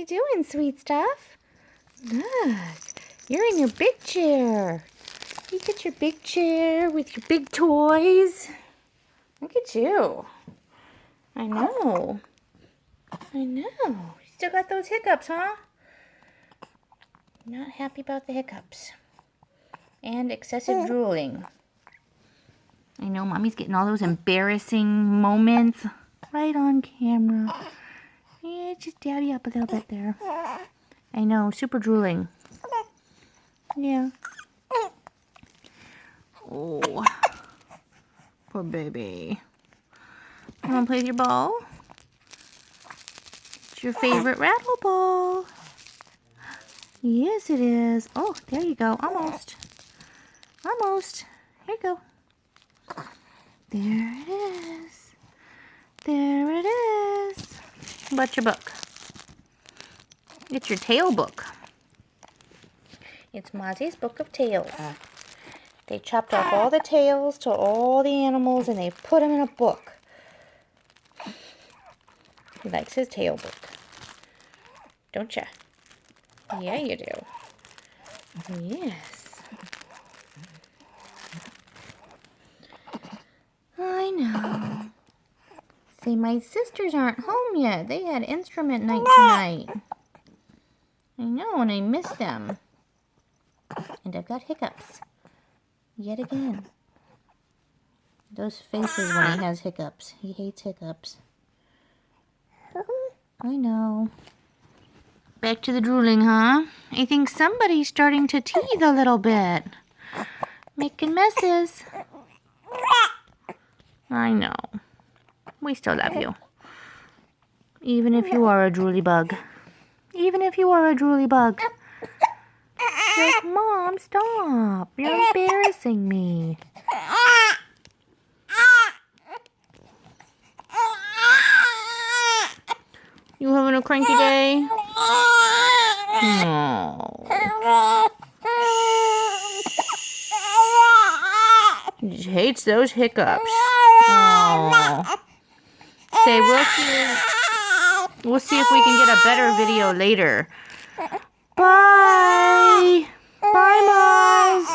doing, sweet stuff? Look, you're in your big chair. You get your big chair with your big toys. Look at you. I know. I know. You still got those hiccups, huh? Not happy about the hiccups. And excessive drooling. I know, Mommy's getting all those embarrassing moments right on camera. Yeah, just daddy up a little bit there. I know, super drooling. Yeah. Oh, poor baby. You want to play with your ball? It's your favorite rattle ball. Yes, it is. Oh, there you go. Almost. Almost. Here you go. There it is. There it is. What's your book? It's your tale book. It's Mozzie's Book of Tales. They chopped off all the tails to all the animals and they put them in a book. He likes his tale book. Don't ya? Yeah, you do. Yes. I know. Say, my sisters aren't home yet. They had instrument night tonight. I know, and I miss them. And I've got hiccups. Yet again. Those faces when he has hiccups. He hates hiccups. I know. Back to the drooling, huh? I think somebody's starting to teethe a little bit. Making messes. I know. We still love you. Even if you are a drooly bug. Even if you are a drooly bug. Like, Mom, stop. You're embarrassing me. You having a cranky day? No. He hates those hiccups. Oh. Say, we'll see if we can get a better video later. Bye. Bye, Moz.